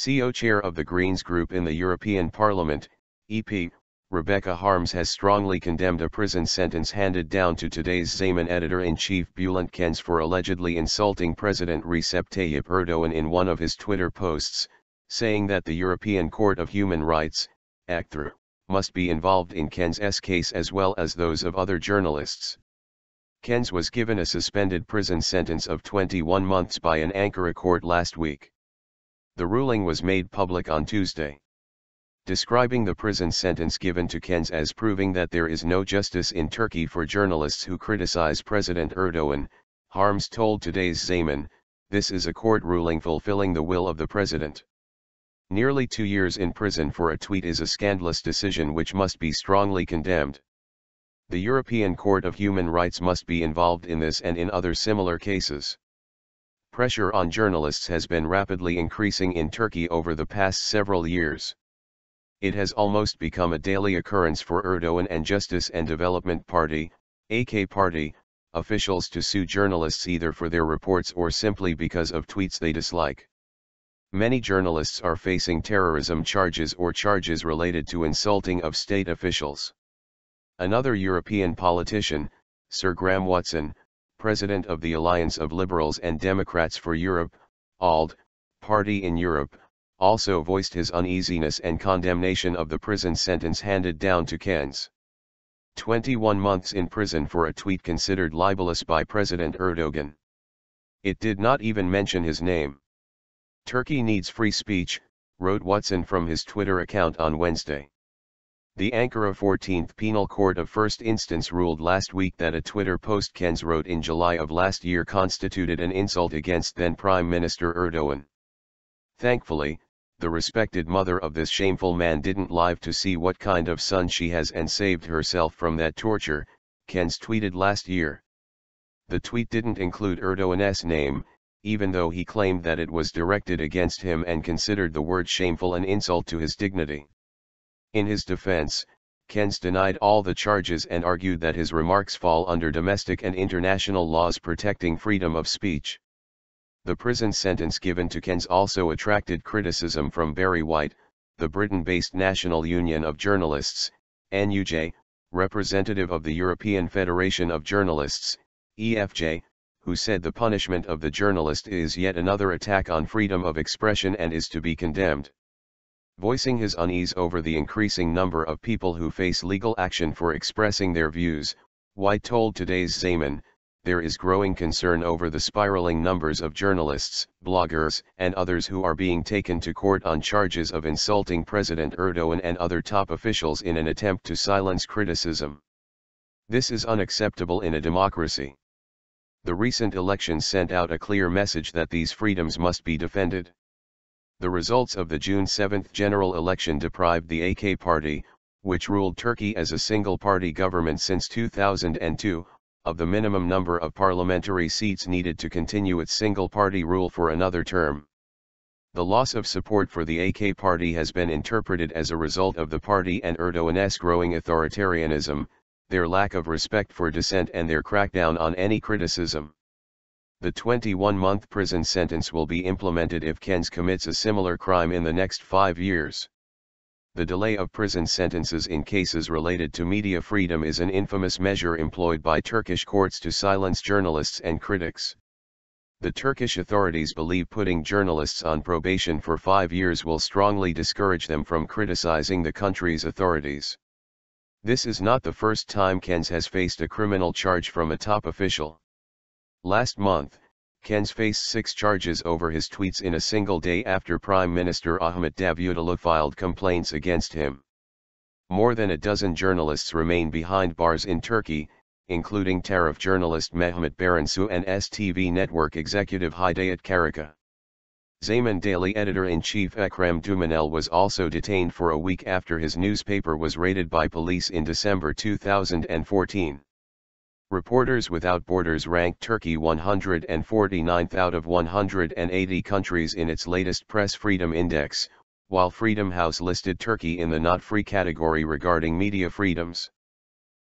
Co-chair of the Greens group in the European Parliament, EP, Rebecca Harms has strongly condemned a prison sentence handed down to today's Zaman editor-in-chief Bülent Kenes for allegedly insulting President Recep Tayyip Erdoğan in one of his Twitter posts, saying that the European Court of Human Rights, ECtHR, must be involved in Kenes's case as well as those of other journalists. Kenes was given a suspended prison sentence of 21 months by an Ankara court last week. The ruling was made public on Tuesday. Describing the prison sentence given to Kenes as proving that there is no justice in Turkey for journalists who criticize President Erdoğan, Harms told today's Zaman, "This is a court ruling fulfilling the will of the president." Nearly 2 years in prison for a tweet is a scandalous decision which must be strongly condemned. The European Court of Human Rights must be involved in this and in other similar cases. Pressure on journalists has been rapidly increasing in Turkey over the past several years. It has almost become a daily occurrence for Erdoğan and Justice and Development Party, AK Party, officials to sue journalists either for their reports or simply because of tweets they dislike. Many journalists are facing terrorism charges or charges related to insulting of state officials. Another European politician, Sir Graham Watson, president of the Alliance of Liberals and Democrats for Europe, ALDE, party in Europe, also voiced his uneasiness and condemnation of the prison sentence handed down to Kenes. 21 months in prison for a tweet considered libelous by President Erdoğan. It did not even mention his name. Turkey needs free speech, wrote Watson from his Twitter account on Wednesday. The Ankara 14th Penal Court of First Instance ruled last week that a Twitter post Kenes wrote in July of last year constituted an insult against then Prime Minister Erdoğan. Thankfully, the respected mother of this shameful man didn't live to see what kind of son she has and saved herself from that torture, Kenes tweeted last year. The tweet didn't include Erdoğan's name, even though he claimed that it was directed against him and considered the word shameful an insult to his dignity. In his defense, Kenes denied all the charges and argued that his remarks fall under domestic and international laws protecting freedom of speech. The prison sentence given to Kenes also attracted criticism from Barry White, the Britain-based National Union of Journalists, NUJ, representative of the European Federation of Journalists, EFJ, who said the punishment of the journalist is yet another attack on freedom of expression and is to be condemned. Voicing his unease over the increasing number of people who face legal action for expressing their views, White told today's Zaman, "There is growing concern over the spiraling numbers of journalists, bloggers, and others who are being taken to court on charges of insulting President Erdoğan and other top officials in an attempt to silence criticism. This is unacceptable in a democracy. The recent elections sent out a clear message that these freedoms must be defended." The results of the June 7 general election deprived the AK party, which ruled Turkey as a single-party government since 2002, of the minimum number of parliamentary seats needed to continue its single-party rule for another term. The loss of support for the AK party has been interpreted as a result of the party and Erdoğan's growing authoritarianism, their lack of respect for dissent and their crackdown on any criticism. The 21-month prison sentence will be implemented if Kenes commits a similar crime in the next 5 years. The delay of prison sentences in cases related to media freedom is an infamous measure employed by Turkish courts to silence journalists and critics. The Turkish authorities believe putting journalists on probation for 5 years will strongly discourage them from criticizing the country's authorities. This is not the first time Kenes has faced a criminal charge from a top official. Last month, Kenes faced 6 charges over his tweets in a single day after Prime Minister Ahmet Davutoglu filed complaints against him. More than a dozen journalists remain behind bars in Turkey, including Taraf journalist Mehmet Baransu and STV network executive Hidayet Karaka. Zaman daily editor-in-chief Ekrem Dumanel was also detained for a week after his newspaper was raided by police in December 2014. Reporters Without Borders ranked Turkey 149th out of 180 countries in its latest Press Freedom Index, while Freedom House listed Turkey in the not free category regarding media freedoms.